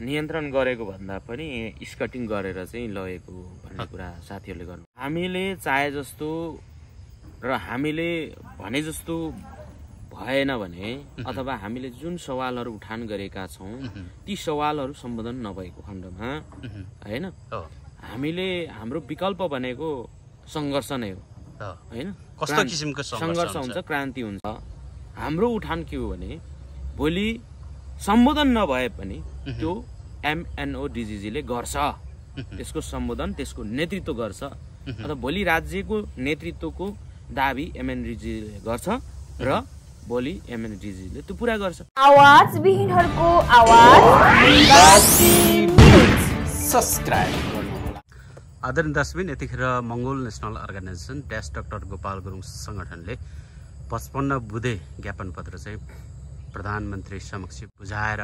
नियन्त्रण गरेको भन्दा पनि स्कटिङ गरेर चाहिँ लगेको भन्ने कुरा साथीहरूले गर्नु। हामीले चाहे जस्तो र हामीले भने जस्तो भएन भने अथवा हामीले जुन सवालहरू उठान गरेका छौँ ती सवालहरू सम्बोधन नभएको खण्डमा हैन हामीले हाम्रो विकल्प भनेको सङ्घर्ष नै हो हैन। कस्तो किसिमको सङ्घर्ष हुन्छ, क्रान्ति हुन्छ। हाम्रो उठान के हो भने भोलि सम्बोधन नभए पनि त्यो MNODGG ले गर्छ, त्यसको सम्बोधन त्यसको नेतृत्व गर्छ अथवा भोलि राज्यको नेतृत्वको दाबी MNODGG ले गर्छ र भोलि MNODGG ले त्यो पुरा गर्छ। आवाज विहीनहरुको आवाज सब्स्क्राइब गर्नुहोला। आदरणीय दर्शकबिन, यतिखेर मंगोल नेशनल अर्गनाइजेसन डाक्टर गोपाल गुरुङ संगठनले 55 बुँदे ज्ञापन पत्र चाहिँ प्रधानमन्त्री समक्ष बुझाएर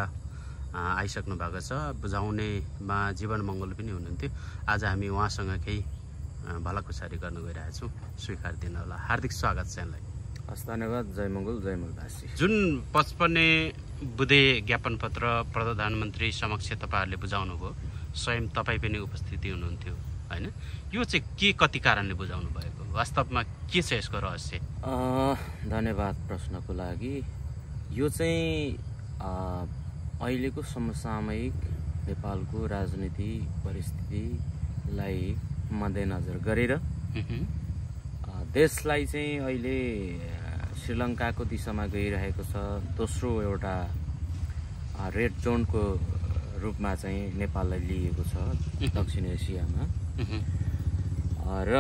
आइसक्नु भएको छ। बुझाउनेमा जीवन मंगोल पनि हुनुहुन्थ्यो। आज हामी उहाँसँग केही भलाकुसारी गर्न गइरहेछौँ, स्वीकार दिनु होला। हार्दिक स्वागत छ यहाँलाई। हस्, धन्यवाद। जय मंगोल, जय मलवासी। जुन 55 बुँदे ज्ञापन पत्र प्रधानमन्त्री समक्ष तपाईहरुले बुझाउनु भयो, स्वयं तपाई पनि उपस्थिति हुनुहुन्थ्यो हैन? यो चाहिँ के कति कारणले बुझाउनु भएको, वास्तवमा के छ यसको रहस्य? धन्यवाद प्रश्नको लागि। यो चाहिँ अहिलेको समसामयिक नेपालको राजनीति परिस्थितिलाई मध्यनजर गरेर देशलाई चाहिँ अहिले श्रीलङ्काको दिशामा गइरहेको छ। दोस्रो एउटा रेड जोनको रूपमा चाहिँ नेपाललाई लिएको छ दक्षिण एसियामा र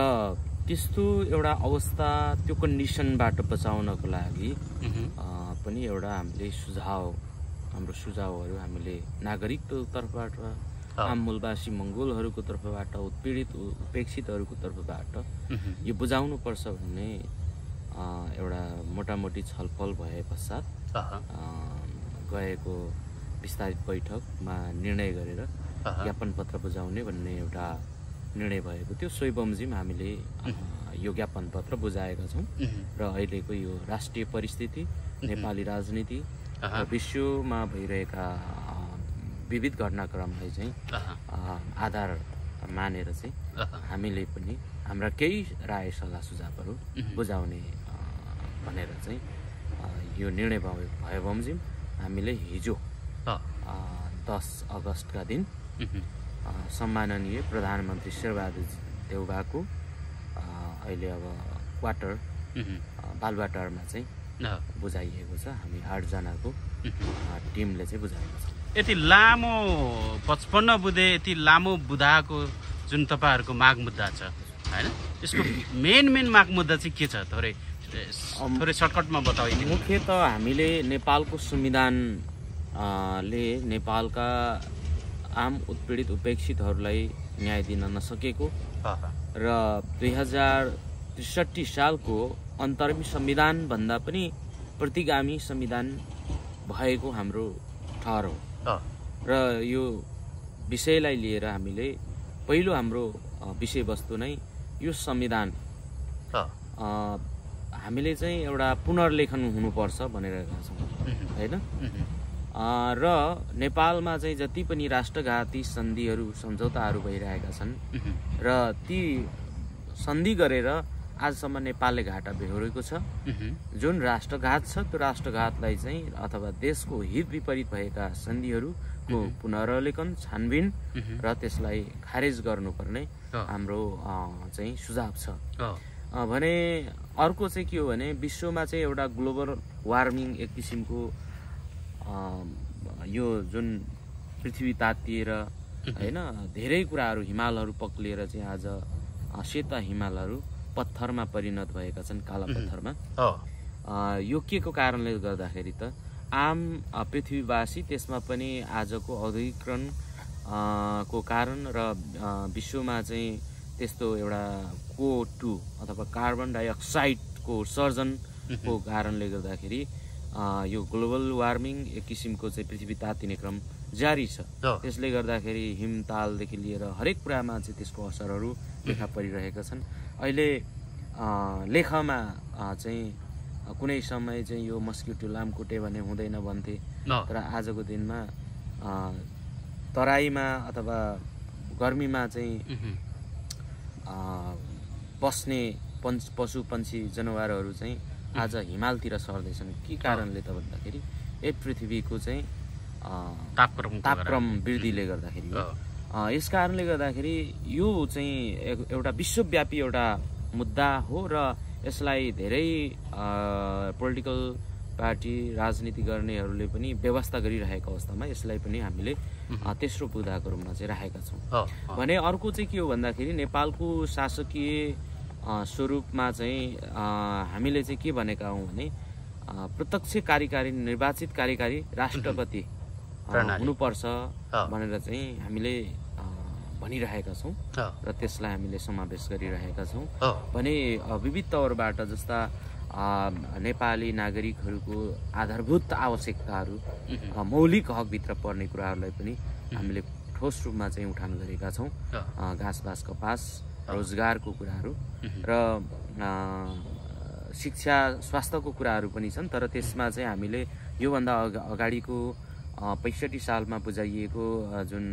त्यस्तो एउटा अवस्था, त्यो कन्डिसनबाट बचाउनको लागि पनि एउटा हामीले हाम्रो सुझावहरू हामीले नागरिकको तर्फबाट, आम मूलवासी मंगोलहरूको तर्फबाट, उत्पीडित उपेक्षितहरूको तर्फबाट यो बुझाउनु पर्छ भन्ने एउटा मोटामोटी छलफल भए पश्चात गएको विस्तारित बैठकमा निर्णय गरेर ज्ञापन पत्र बुझाउने भन्ने एउटा निर्णय भएको थियो। सोही बमोजिम हामीले यो ज्ञापन पत्र बुझाएका छौँ र अहिलेको यो राष्ट्रिय परिस्थिति, नेपाली राजनीति र विश्वमा भइरहेका विविध घटनाक्रमलाई चाहिँ आधार मानेर चाहिँ हामीले पनि हाम्रा केही राय सल्लाह सुझावहरू बुझाउने भनेर चाहिँ यो निर्णय भयो बमोजिम हामीले हिजो 10 अगस्तका दिन सम्माननीय प्रधानमन्त्री शेरबहादुर देउवाको अहिले अब क्वार्टर बालुवाटारमा चाहिँ बुझाइएको छ। हामी 8 जनाको टिमले चाहिँ बुझाएको छ। यति लामो 55 बुँदे यति लामो बुझाएको जुन तपाईहरुको माग मुद्दा छ हैन, यसको मेन माग मुद्दा चाहिँ के छ? थोरै सर्टकटमा बताइदिनु। मुख्यत हामीले नेपालको संविधान ले नेपालका आम उत्पीडित उपेक्षितहरूलाई न्याय दिन नसकेको र 2063 सालको अन्तर्मी संविधान भन्दा पनि प्रतिगामी संविधान भएको हाम्रो ठहर हो र यो विषयलाई लिएर हामीले पहिलो हाम्रो विषयवस्तु नै यो संविधान हामीले चाहिँ एउटा पुनर्लेखन हुनुपर्छ भनेर छौँ हैन। र नेपालमा चाहिँ जति पनि राष्ट्रघाती सन्धिहरू सम्झौताहरू भइरहेका छन् र ती सन्धि गरेर आजसम्म नेपालले घाटा बेहोरेको छ। जुन राष्ट्रघात छ त्यो राष्ट्रघातलाई चाहिँ अथवा देशको हित विपरीत भएका सन्धिहरूको पुनर्लेखन, छानबिन र त्यसलाई खारेज गर्नुपर्ने हाम्रो चाहिँ सुझाव छ भने। अर्को चाहिँ के हो भने विश्वमा चाहिँ एउटा ग्लोबल वार्मिङ एक किसिमको यो जुन पृथ्वी तातिएर हैन धेरै कुराहरू, हिमालहरू पक्लिएर चाहिँ आज सेता हिमालहरू पत्थरमा परिणत भएका छन्, काला पत्थरमा। यो के को कारणले गर्दाखेरि त आम पृथ्वीवासी, त्यसमा पनि आजको औद्योगिकरण को कारण र विश्वमा चाहिँ त्यस्तो एउटा CO2 अथवा कार्बन डाइअक्साइडको उत्सर्जनको कारणले गर्दाखेरि यो ग्लोबल वार्मिङ एक किसिमको चाहिँ पृथ्वी तातिने क्रम जारी छ। त्यसले गर्दाखेरि हिमतालदेखि लिएर हरेक कुरामा चाहिँ त्यसको असरहरू देखा परिरहेका छन्। अहिले लेखमा चाहिँ कुनै समय चाहिँ यो मस्किटो लामखुट्टे भने हुँदैन भन्थे, तर आजको दिनमा तराईमा अथवा गर्मीमा चाहिँ बस्ने पशु पन्छी जनावरहरू चाहिँ आज हिमालतिर सर्दैछन्। के कारणले त भन्दाखेरि यही पृथ्वीको चाहिँ तापक्रम वृद्धिले गर्दाखेरि हो। यस कारणले गर्दाखेरि यो चाहिँ एउटा विश्वव्यापी एउटा मुद्दा हो र यसलाई धेरै पोलिटिकल पार्टी राजनीति गर्नेहरूले पनि व्यवस्था गरिरहेको अवस्थामा यसलाई पनि हामीले तेस्रो बुदाको रूपमा चाहिँ राखेका छौँ। भने अर्को चाहिँ के हो भन्दाखेरि नेपालको शासकीय स्वरूपमा चाहिँ हामीले चाहिँ के भनेका हौँ भने प्रत्यक्ष कार्यकारी निर्वाचित कार्यकारी राष्ट्रपति हुनुपर्छ भनेर चाहिँ हामीले भनिरहेका छौँ र त्यसलाई हामीले समावेश गरिरहेका छौँ। भने विविध तौरबाट जस्ता नेपाली नागरिकहरूको आधारभूत आवश्यकताहरू मौलिक हकभित्र पर्ने कुराहरूलाई पनि हामीले ठोस रूपमा चाहिँ उठान गरेका छौँ। घाँसबास कपास रोजगारको कुराहरू र शिक्षा स्वास्थ्यको कुराहरू पनि छन्। तर त्यसमा चाहिँ हामीले योभन्दा अगाडिको 65 सालमा बुझाइएको जुन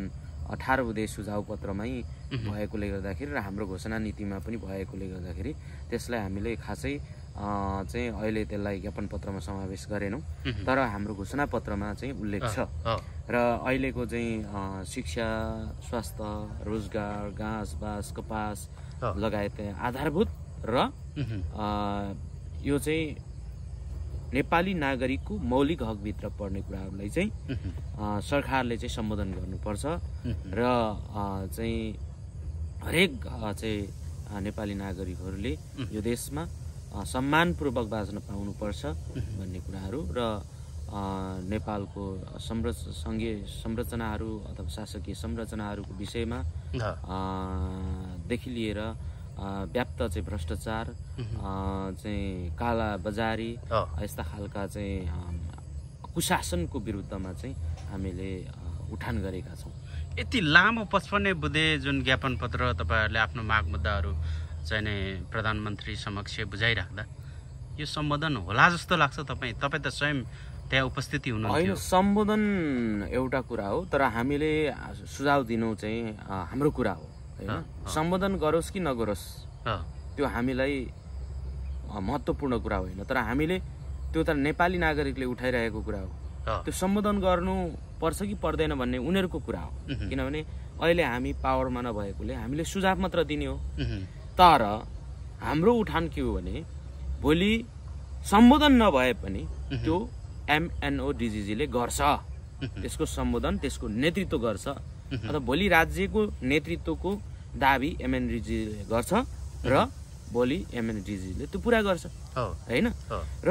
18 बुँदे सुझाव पत्रमै भएकोले गर्दाखेरि र हाम्रो घोषणा नीतिमा पनि भएकोले गर्दाखेरि त्यसलाई हामीले खासै चाहिँ अहिले त्यसलाई ज्ञापन पत्रमा समावेश गरेनौँ। तर हाम्रो घोषणा पत्रमा चाहिँ उल्लेख छ र अहिलेको चाहिँ शिक्षा स्वास्थ्य रोजगार घाँसबास कपास लगायत आधारभूत र यो चाहिँ नेपाली नागरिकको मौलिक हकभित्र पर्ने कुराहरूलाई चाहिँ सरकारले चाहिँ सम्बोधन गर्नुपर्छ र चाहिँ हरेक चाहिँ नेपाली नागरिकहरूले यो देशमा सम्मानपूर्वक बाँच्न पाउनुपर्छ भन्ने कुराहरू र नेपालको सङ्घीय संरचनाहरू अथवा शासकीय संरचनाहरूको विषयमा देखि लिएर व्याप्त चाहिँ भ्रष्टाचार चाहिँ काला बजारी यस्ता खालका चाहिँ कुशासनको विरुद्धमा चाहिँ हामीले उठान गरेका छौँ। यति लामो 55 बुँदे जुन ज्ञापन पत्र तपाईँहरूले आफ्नो माग मुद्दाहरू चाहिँ नै प्रधानमन्त्री समक्ष बुझाइराख्दा यो सम्बोधन होला जस्तो लाग्छ? तपाईँ त स्वयं त्यहाँ उपस्थिति हुनुहुन्थ्यो। सम्बोधन एउटा कुरा हो, तर हामीले सुझाव दिनु चाहिँ हाम्रो कुरा हो हैन। सम्बोधन गरोस् कि नगरोस् त्यो हामीलाई महत्त्वपूर्ण कुरा होइन, तर हामीले त्यो त नेपाली नागरिकले उठाइरहेको कुरा हो। त्यो सम्बोधन गर्नु पर्छ कि पर्दैन भन्ने उनीहरूको कुरा हो। किनभने अहिले हामी पावरमा नभएकोले हामीले सुझाव मात्र दिने हो। तर हाम्रो उठान के हो भने भोलि सम्बोधन नभए पनि त्यो MNODGG ले गर्छ, त्यसको सम्बोधन त्यसको नेतृत्व गर्छ। अथवा भोलि राज्यको नेतृत्वको दाबी MNODGG ले गर्छ र भोलि MNODGG ले त्यो पुरा गर्छ हैन। र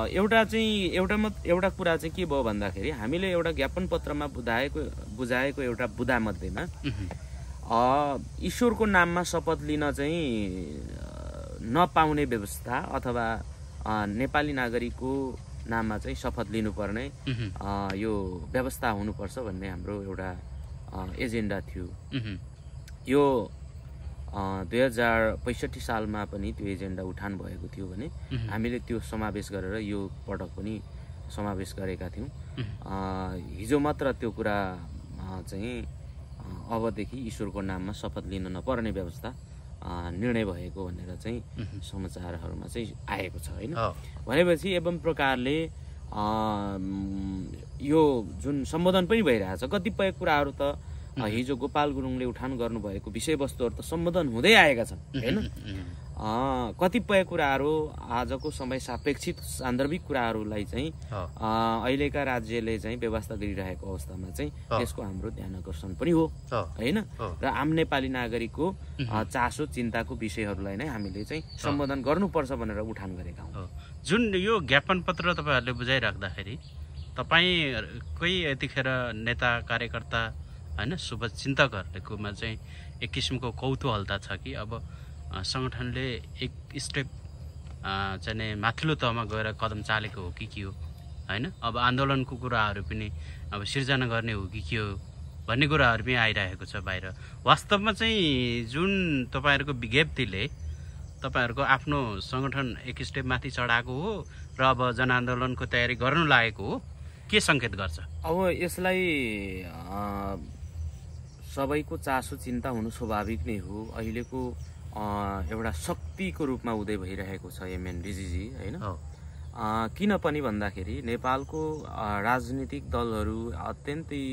एउटा कुरा चाहिँ के भयो भन्दाखेरि हामीले एउटा ज्ञापन पत्रमा बुझाएको एउटा बुदा मध्येमा ईश्वरको नाममा शपथ लिन चाहिँ नपाउने व्यवस्था अथवा नेपाली नागरिकको नाममा चाहिँ शपथ लिनुपर्ने यो व्यवस्था हुनुपर्छ भन्ने हाम्रो एउटा एजेन्डा थियो। यो 2065 सालमा पनि त्यो एजेन्डा उठान भएको थियो भने हामीले त्यो समावेश गरेर यो पटक पनि समावेश गरेका थियौँ। हिजो मात्र त्यो कुरा चाहिँ अबदेखि ईश्वरको नाममा शपथ लिन नपर्ने व्यवस्था निर्णय भएको भनेर चाहिँ समाचारहरूमा चाहिँ आएको छ हैन। भनेपछि एवं प्रकारले यो जुन सम्बोधन पनि भइरहेछ, कतिपय कुराहरू त हिजो गोपाल गुरुङले उठान गर्नुभएको विषयवस्तुहरू त सम्बोधन हुँदै आएका छन् हैन। कतिपय कुराहरू आजको समय सापेक्षित सान्दर्भिक कुराहरूलाई चाहिँ अहिलेका राज्यले चाहिँ व्यवस्था गरिरहेको अवस्थामा चाहिँ त्यसको हाम्रो ध्यान आकर्षण पनि हो हैन। र आम नेपाली नागरिकको चासो चिन्ताको विषयहरूलाई नै हामीले चाहिँ सम्बोधन गर्नुपर्छ भनेर उठान गरेका हौँ। जुन यो ज्ञापन पत्र तपाईँहरूले बुझाइराख्दाखेरि तपाईँकै यतिखेर नेता कार्यकर्ता हैन शुभचिन्तकहरूकोमा चाहिँ एक किसिमको कौतूहलता छ कि अब संगठनले एक स्टेप चाहिँ माथिल्लो तहमा गएर कदम चालेको हो कि के हो हैन। अब आन्दोलनको कुराहरू पनि अब सिर्जना गर्ने हो कि के हो भन्ने कुराहरू पनि आइरहेको छ बाहिर। वास्तवमा चाहिँ जुन तपाईँहरूको विज्ञप्तिले तपाईँहरूको आफ्नो संगठन एक स्टेप माथि चढाएको हो र अब जनआन्दोलनको तयारी गर्नु लागेको हो, के सङ्केत गर्छ? अब यसलाई सबैको चासो चिन्ता हुनु स्वाभाविक नै हो। अहिलेको एउटा शक्तिको रूपमा उदय भइरहेको छ एमएनडिजिजी होइन। किन पनि भन्दाखेरि नेपालको राजनीतिक दलहरू अत्यन्तै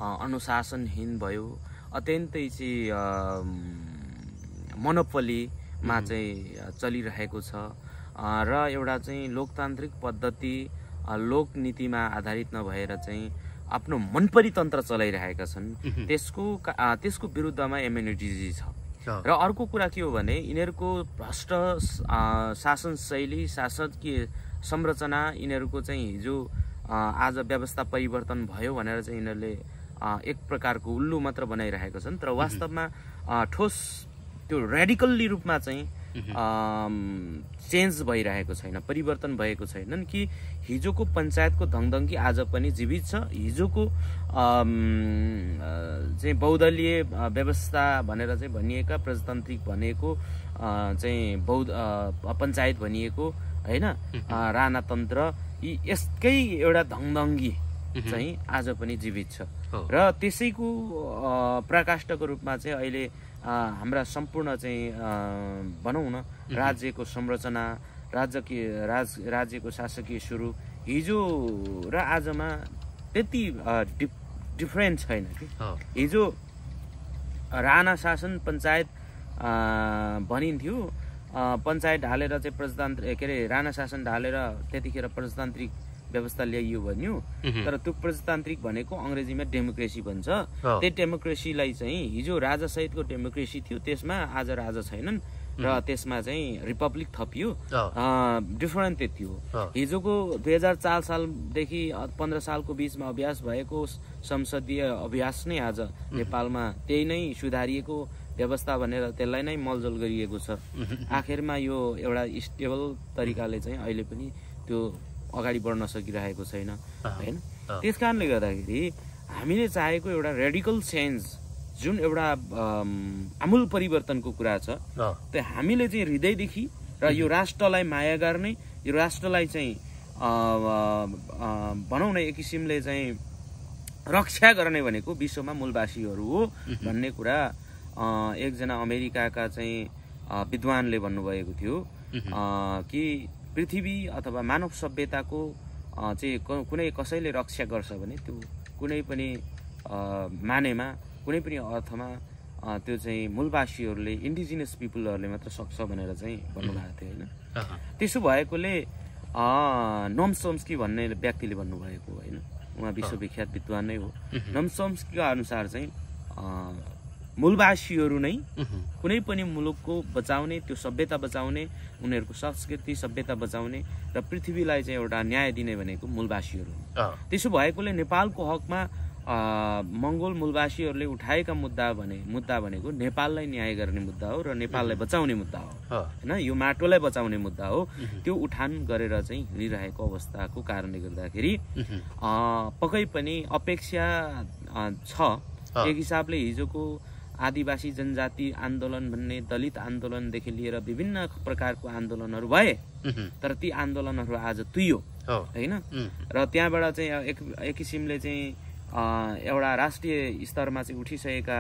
अनुशासनहीन भयो, अत्यन्तै चाहिँ मोनोपोलीमा चाहिँ चलिरहेको छ र एउटा चाहिँ लोकतान्त्रिक पद्धति लोकनीतिमा आधारित नभएर चाहिँ आफ्नो मनपरी तन्त्र चलाइरहेका छन्। त्यसको विरुद्धमा एमएनडिजी छ। र अर्को कुरा के हो भने यिनीहरूको भ्रष्ट शासन शैली, शासकीय संरचना, यिनीहरूको चाहिँ हिजो आज व्यवस्था परिवर्तन भयो भनेर चाहिँ यिनीहरूले एक प्रकारको उल्लु मात्र बनाइरहेका छन्। तर वास्तवमा ठोस त्यो रेडिकल्ली रूपमा चाहिँ चेन्ज भइरहेको छैन, परिवर्तन भएको छैनन् कि हिजोको पञ्चायतको धङधङ्की आज पनि जीवित छ। हिजोको चाहिँ बहुदलीय व्यवस्था भनेर चाहिँ भनिएका प्रजातान्त्रिक भनेको चाहिँ पञ्चायत भनिएको होइन, राणातन्त्र, यी यसकै एउटा धङधङ्गी चाहिँ आज पनि जीवित छ। र त्यसैको प्रकाष्ठको रूपमा चाहिँ अहिले हाम्रा सम्पूर्ण चाहिँ भनौँ न राज्यको संरचना, राज्यको शासकीय स्वरूप हिजो र आजमा त्यति डिफरेन्ट छैन कि। हिजो राणा शासन पञ्चायत भनिन्थ्यो, पञ्चायत ढालेर चाहिँ प्रजातान्त्रिक के अरे राणा शासन ढालेर त्यतिखेर प्रजातान्त्रिक व्यवस्था ल्याइयो भन्यो। तर त्यो प्रजातान्त्रिक भनेको अङ्ग्रेजीमा डेमोक्रेसी भन्छ। त्यही डेमोक्रेसीलाई चाहिँ हिजो राजा सहितको डेमोक्रेसी थियो, त्यसमा आज राजा छैनन् र त्यसमा चाहिँ रिपब्लिक थपियो। डिफरेन्ट त्यति हो। हिजोको 2004 सालदेखि 15 सालको बिचमा अभ्यास भएको संसदीय अभ्यास नै आज नेपालमा त्यही नै सुधारिएको व्यवस्था भनेर त्यसलाई नै मलजल गरिएको छ। आखिरमा यो एउटा स्टेबल तरिकाले चाहिँ अहिले पनि त्यो अगाडि बढ्न सकिरहेको छैन होइन। त्यस कारणले गर्दाखेरि हामीले चाहेको एउटा रेडिकल चेन्ज, जुन एउटा आमूल परिवर्तनको कुरा छ, त्यो हामीले चाहिँ हृदयदेखि र यो राष्ट्रलाई माया गर्ने, यो राष्ट्रलाई चाहिँ भनौँ न एक किसिमले चाहिँ रक्षा गर्ने भनेको विश्वमा मूलवासीहरू हो भन्ने कुरा एकजना अमेरिकाका चाहिँ विद्वानले भन्नुभएको थियो कि पृथ्वी अथवा मानव सभ्यताको चाहिँ कुनै कसैले रक्षा गर्छ भने त्यो कुनै पनि मानेमा, कुनै पनि अर्थमा त्यो चाहिँ मूलवासीहरूले, इन्डिजिनियस पिपुलहरूले मात्र सक्छ भनेर चाहिँ भन्नुभएको थियो होइन। त्यसो भएकोले नोम चोम्स्की भन्ने व्यक्तिले भन्नुभएको होइन, उहाँ विश्वविख्यात विद्वान नै हो। नोम चोम्स्कीको अनुसार चाहिँ मूलवासीहरू नै कुनै पनि मुलुकको बचाउने, त्यो सभ्यता बचाउने, उनीहरूको संस्कृति सभ्यता बचाउने र पृथ्वीलाई चाहिँ एउटा न्याय दिने भनेको मूलवासीहरू हो। त्यसो भएकोले नेपालको हकमा मङ्गोल मूलवासीहरूले उठाएका मुद्दा भनेको नेपाललाई न्याय गर्ने मुद्दा हो र नेपाललाई बचाउने मुद्दा हो होइन, यो माटोलाई बचाउने मुद्दा हो। त्यो उठान गरेर चाहिँ हिँडिरहेको अवस्थाको कारणले गर्दाखेरि पक्कै पनि अपेक्षा छ। एक हिसाबले हिजोको आदिवासी जनजाति आन्दोलन भन्ने, दलित आन्दोलनदेखि लिएर विभिन्न प्रकारको आन्दोलनहरू भए, तर ती आन्दोलनहरू आज तुइयो होइन। र त्यहाँबाट चाहिँ एक किसिमले चाहिँ एउटा राष्ट्रिय स्तरमा चाहिँ उठिसकेका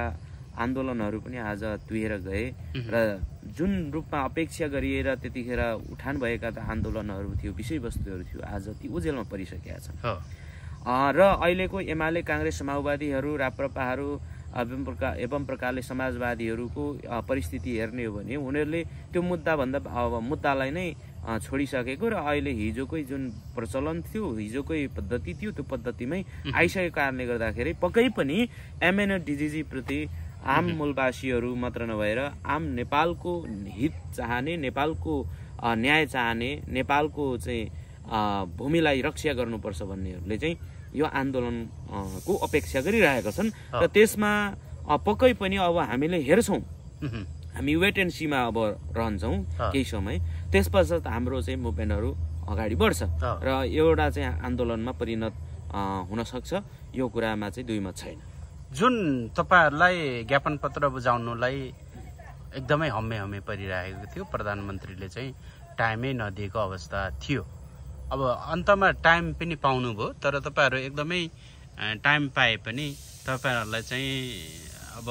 आन्दोलनहरू पनि आज तुहेर गए र जुन रूपमा अपेक्षा गरिएर त्यतिखेर उठान भएका आन्दोलनहरू थियो, विषयवस्तुहरू थियो, आज ती ओझेलमा परिसकेका छन्। र अहिलेको एमाले, काङ्ग्रेस, माओवादीहरू, राप्रपाहरू एवं प्रकारले समाजवादीहरूको परिस्थिति हेर्ने हो भने उनीहरूले त्यो मुद्दालाई नै छोडिसकेको र अहिले हिजोकै जुन प्रचलन थियो, हिजोकै पद्धति थियो, त्यो पद्धतिमै आइसकेको कारणले गर्दाखेरि पक्कै पनि एमएनडिजिजी प्रति आम मूलवासीहरू मात्र नभएर आम नेपालको हित चाहने, नेपालको न्याय चाहने, नेपालको चाहिँ भूमिलाई रक्षा गर्नुपर्छ भन्नेहरूले चाहिँ यो आन्दोलनको अपेक्षा गरिरहेका छन्। र त्यसमा पक्कै पनि अब हामीले हेर्छौँ, हामी वेट एन्ड सीमा अब रहन्छौँ केही समय, त्यस पश्चात हाम्रो चाहिँ मुभमेन्टहरू अगाडि बढ्छ र एउटा चाहिँ आन्दोलनमा परिणत हुन सक्छ। यो कुरामा चाहिँ दुई मत छैन। जुन तपाईँहरूलाई ज्ञापन पत्र बुझाउनुलाई एकदमै हम्मे परिरहेको थियो, प्रधानमन्त्रीले चाहिँ टाइमै नदिएको अवस्था थियो। अब अन्तमा टाइम पनि पाउनुभयो, तर तपाईँहरू एकदमै टाइम पाए पनि तपाईँहरूलाई चाहिँ अब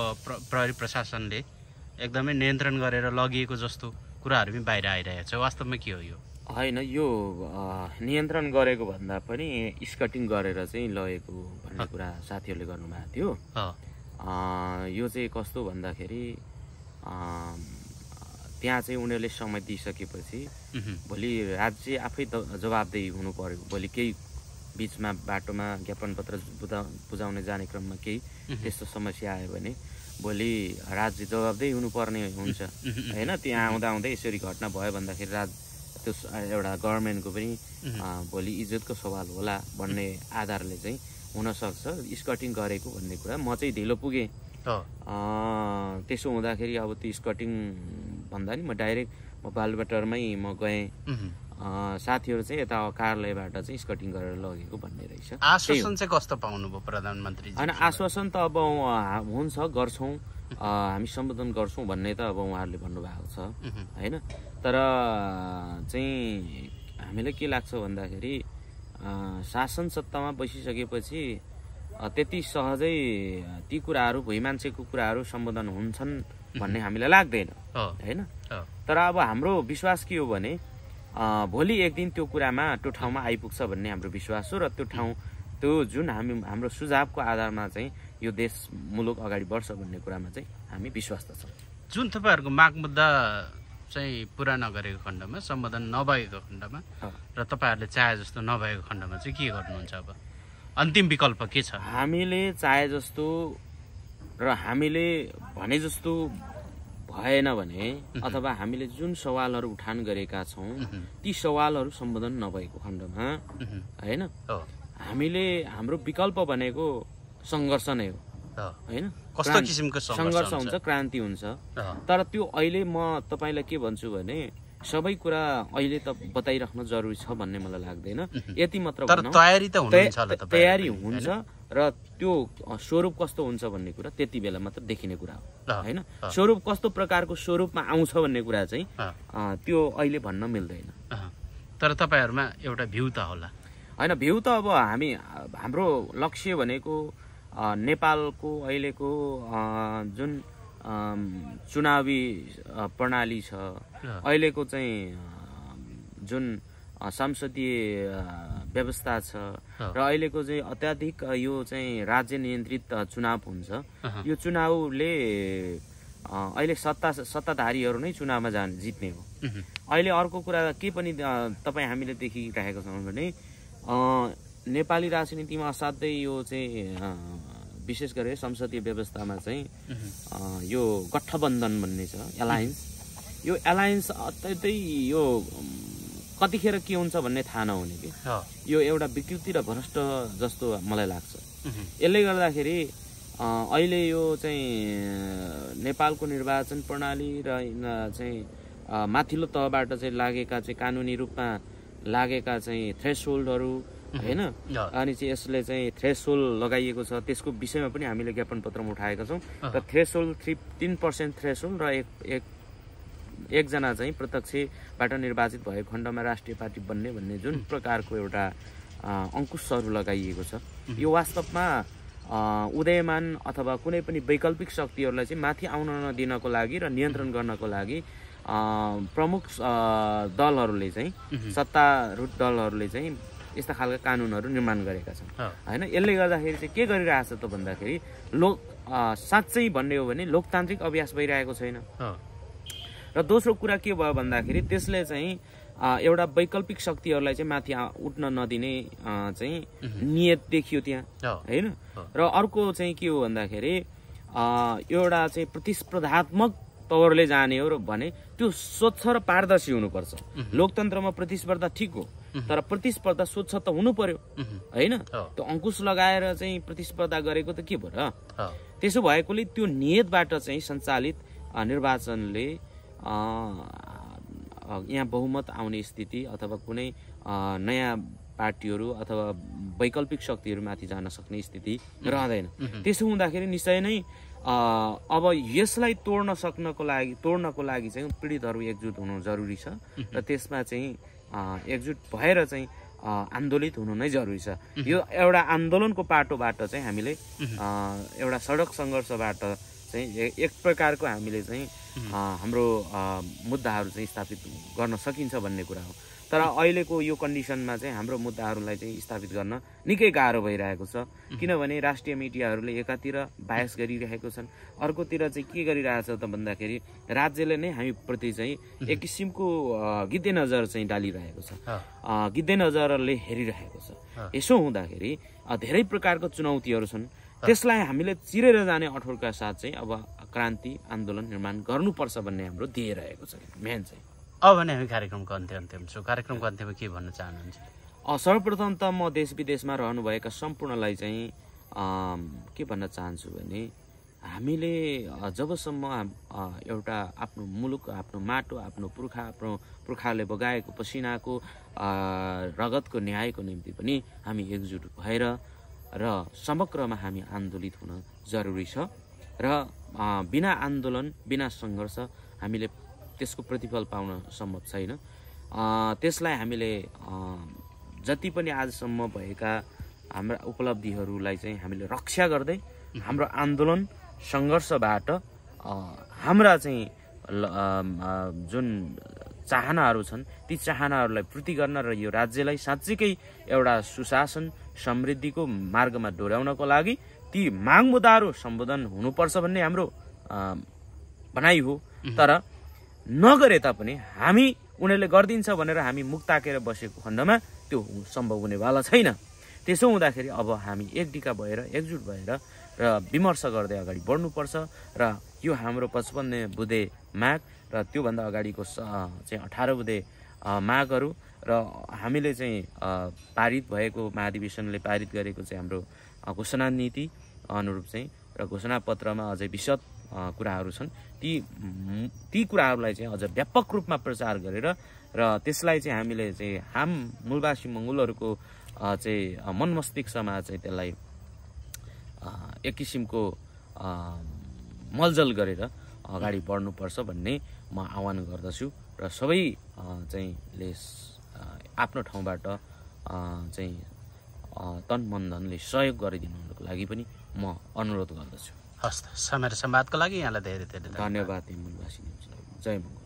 प्रहरी प्रशासनले एकदमै नियन्त्रण गरेर लगिएको जस्तो कुराहरू पनि बाहिर आइरहेको छ, वास्तवमा के हो यो? होइन, यो नियन्त्रण गरेको भन्दा पनि स्कटिङ गरेर चाहिँ लगेको भन्ने कुरा साथीहरूले गर्नुभएको थियो। यो चाहिँ कस्तो भन्दाखेरि त्यहाँ चाहिँ उनीहरूले समय दिइसकेपछि भोलि राज्य आफै जवाबदेही हुनु पर्यो। भोलि केही बिचमा बाटोमा ज्ञापन पत्र बुझाउने जाने क्रममा केही त्यस्तो समस्या आयो भने भोलि राज्य जवाबदेही हुनुपर्ने हुन्छ होइन। त्यहाँ आउँदा यसरी घटना भयो भन्दाखेरि त्यो एउटा गभर्मेन्टको पनि भोलि इज्जतको सवाल होला भन्ने आधारले चाहिँ हुनसक्छ स्कटिङ गरेको भन्ने कुरा। म चाहिँ ढिलो पुगेँ, त्यसो हुँदाखेरि अब त्यो स्कटिङ भन्दा नि म डाइरेक्ट बालुवाटारमै म गएँ। साथीहरू चाहिँ यता कार्यालयबाट चाहिँ स्कटिङ गरेर लगेको भन्ने रहेछ। आश्वासन चाहिँ कस्तो पाउनुभयो प्रधानमन्त्री? होइन, आश्वासन त अब हुन्छ, गर्छौँ, हामी सम्बोधन गर्छौँ भन्ने त अब उहाँहरूले भन्नुभएको छ होइन। तर चाहिँ हामीलाई के लाग्छ भन्दाखेरि शासन सत्तामा बसिसकेपछि त्यति सहजै ती कुराहरू भुइँ मान्छेको कुराहरू सम्बोधन हुन्छन् भन्ने हामीलाई लाग्दैन होइन। तर अब हाम्रो विश्वास के हो भने भोलि एक दिन त्यो कुरामा त्यो ठाउँमा आइपुग्छ भन्ने हाम्रो विश्वास हो। र त्यो जुन हाम्रो सुझावको आधारमा चाहिँ यो देश मुलुक अगाडि बढ्छ भन्ने कुरामा चाहिँ हामी विश्वास त छौँ। जुन तपाईँहरूको माग मुद्दा चाहिँ पुरा नगरेको खण्डमा, सम्बोधन नभएको खण्डमा र तपाईँहरूले चाहे जस्तो नभएको खण्डमा चाहिँ के गर्नुहुन्छ? अब अन्तिम विकल्प के छ? हामीले चाहे जस्तो र हामीले भने जस्तो भएन भने अथवा हामीले जुन सवालहरू उठान गरेका छौँ ती सवालहरू सम्बोधन नभएको खण्डमा होइन, हामीले हाम्रो विकल्प भनेको सङ्घर्ष नै हो होइन। कस्तो किसिमको सङ्घर्ष हुन्छ, क्रान्ति हुन्छ। तर त्यो अहिले म तपाईँलाई के भन्छु भने सबै कुरा अहिले त बताइराख्न जरुरी छ भन्ने मलाई लाग्दैन। यति मात्र तयारी हुन्छ र त्यो स्वरूप कस्तो हुन्छ भन्ने कुरा त्यति बेला मात्र देखिने कुरा हो होइन। स्वरूप कस्तो प्रकारको स्वरूपमा आउँछ भन्ने कुरा चाहिँ त्यो अहिले भन्न मिल्दैन। तर तपाईँहरूमा एउटा भ्यू त होला होइन? भ्यू त अब हाम्रो लक्ष्य भनेको नेपालको अहिलेको जुन चुनावी प्रणाली छ, अहिलेको चाहिँ जुन संसदीय व्यवस्था छ र अहिलेको चाहिँ अत्याधिक यो चाहिँ राज्य नियन्त्रित चुनाव हुन्छ। यो चुनावले अहिले सत्ताधारीहरू नै चुनावमा जित्ने हो। अहिले अर्को कुरा के पनि तपाईँ हामीले देखिरहेको छौँ भने नेपाली राजनीतिमा असाध्यै यो चाहिँ विशेष गरेर संसदीय व्यवस्थामा चाहिँ यो गठबन्धन भन्ने छ, एलायन्स। यो एलायन्स अत्यन्तै यो कतिखेर के हुन्छ भन्ने थाहा नहुने कि यो एउटा विकृति र भ्रष्ट जस्तो मलाई लाग्छ। यसले गर्दाखेरि अहिले यो चाहिँ नेपालको निर्वाचन प्रणाली र चाहिँ माथिल्लो तहबाट चाहिँ लागेका चाहिँ कानुनी रूपमा लागेका चाहिँ थ्रेसहोल्डहरू होइन, अनि चाहिँ यसले चाहिँ थ्रेसहोल्ड लगाइएको छ त्यसको विषयमा पनि हामीले ज्ञापन पत्रमा उठाएका छौँ। र थ्रेसहोल्ड 3% थ्रेसहोल्ड र एकजना चाहिँ प्रत्यक्षबाट निर्वाचित भएको खण्डमा राष्ट्रिय पार्टी बन्ने भन्ने जुन प्रकारको एउटा अङ्कुशहरू लगाइएको छ, यो वास्तवमा उदयमान अथवा कुनै पनि वैकल्पिक शक्तिहरूलाई चाहिँ माथि आउन नदिनको लागि र नियन्त्रण गर्नको लागि प्रमुख दलहरूले चाहिँ सत्तारूढ दलहरूले चाहिँ यस्ता खालका कानुनहरू निर्माण गरेका छन् होइन। यसले गर्दाखेरि चाहिँ के गरिरहेछ त भन्दाखेरि साँच्चै भन्ने हो भने लोकतान्त्रिक अभ्यास भइरहेको छैन। र दोस्रो कुरा के भयो भन्दाखेरि त्यसले चाहिँ एउटा वैकल्पिक शक्तिहरूलाई चाहिँ माथि उठ्न नदिने चाहिँ नियत देखियो त्यहाँ होइन। र अर्को चाहिँ के हो भन्दाखेरि एउटा चाहिँ प्रतिस्पर्धात्मक तवरले जाने हो भने त्यो स्वच्छ र पारदर्शी हुनुपर्छ। लोकतन्त्रमा प्रतिस्पर्धा ठिक हो, तर प्रतिस्पर्धा स्वच्छ त हुनु पर्यो होइन। त्यो अङ्कुश लगाएर चाहिँ प्रतिस्पर्धा गरेको त के भयो र? त्यसो भएकोले त्यो नियतबाट चाहिँ सञ्चालित निर्वाचनले यहाँ बहुमत आउने स्थिति अथवा कुनै नयाँ पार्टीहरू अथवा वैकल्पिक शक्तिहरूमाथि जान सक्ने स्थिति रहँदैन। त्यसो हुँदाखेरि निश्चय नै अब यसलाई तोड्नको लागि चाहिँ पीडितहरू एकजुट हुनु जरुरी छ र त्यसमा चाहिँ एकजुट भएर चाहिँ आन्दोलित हुनु नै जरुरी छ। यो एउटा आन्दोलनको पाटोबाट चाहिँ हामीले एउटा सडक सङ्घर्षबाट चाहिँ एक प्रकारको हामीले चाहिँ हाम्रो मुद्दाहरू चाहिँ स्थापित गर्न सकिन्छ भन्ने कुरा हो। तर अहिलेको यो कन्डिसनमा चाहिँ हाम्रो मुद्दाहरूलाई चाहिँ स्थापित गर्न निकै गाह्रो भइरहेको छ, किनभने राष्ट्रिय मिडियाहरूले एकातिर बायस गरिरहेको छन्, अर्कोतिर चाहिँ के गरिरहेछ त भन्दाखेरि राज्यले नै हामीप्रति चाहिँ एक किसिमको गिद्धे नजर चाहिँ डालिरहेको छ, गिद्धे नजरले हेरिरहेको छ। यसो हुँदाखेरि धेरै प्रकारको चुनौतीहरू छन्, त्यसलाई हामीले चिरेर जाने अठोटका साथ चाहिँ अब क्रान्ति आन्दोलन निर्माण गर्नुपर्छ भन्ने हाम्रो ध्येय रहेको छ। मेन चाहिँ अब भने हामी कार्यक्रमको अन्त्यमा छौँ। कार्यक्रमको अन्त्यमा के भन्न चाहनुहुन्छ? सर्वप्रथम त म देश विदेशमा रहनुभएका सम्पूर्णलाई चाहिँ के भन्न चाहन्छु भने हामीले जबसम्म एउटा आफ्नो मुलुक, आफ्नो माटो, आफ्नो पुर्खाले बगाएको पसिनाको रगतको न्यायको निम्ति पनि हामी एकजुट भएर र समग्रमा हामी आन्दोलित हुन जरुरी छ। र बिना आन्दोलन बिना सङ्घर्ष हामीले त्यसको प्रतिफल पाउन सम्भव छैन। त्यसलाई हामीले जति पनि आजसम्म भएका हाम्रा उपलब्धिहरूलाई चाहिँ हामीले रक्षा गर्दै हाम्रो आन्दोलन सङ्घर्षबाट हाम्रा चाहिँ जुन चाहनाहरू छन् ती चाहनाहरूलाई पूर्ति गर्न र यो राज्यलाई साँच्चीकै एउटा सुशासन समृद्धिको मार्गमा डोर्याउनको लागि ती माग मुद्दाहरू सम्बोधन हुनुपर्छ भन्ने हाम्रो भनाइ हो। तर नगरे तापनि हामी उनीहरूले गरिदिन्छ भनेर हामी मुख ताकेर बसेको खण्डमा त्यो सम्भव हुनेवाला छैन। त्यसो हुँदाखेरि अब हामी एकडिका भएर एकजुट भएर र विमर्श गर्दै अगाडि बढ्नुपर्छ र यो हाम्रो 55 बुँदे माग र त्योभन्दा अगाडिको चाहिँ 18 बुँदे मागहरू र हामीले चाहिँ पारित भएको महाधिवेशनले पारित गरेको चाहिँ हाम्रो घोषणा नीति अनुरूप चाहिँ र घोषणापत्रमा अझै विशद कुराहरू छन्, ती कुराहरूलाई चाहिँ अझ व्यापक रूपमा प्रचार गरेर र त्यसलाई चाहिँ हामीले चाहिँ मूलवासी मङ्गोलहरूको चाहिँ मन मस्तिष्कमा चाहिँ त्यसलाई एक किसिमको मलजल गरेर अगाडि बढ्नुपर्छ भन्ने म आह्वान गर्दछु र सबै चाहिँले आफ्नो ठाउँबाट चाहिँ तन मन धनले सहयोग गरिदिनुको लागि पनि म अनुरोध गर्दछु। हस् त, समय र संवादको लागि यहाँलाई धेरै धेरै धन्यवाद। जय मङ्गल।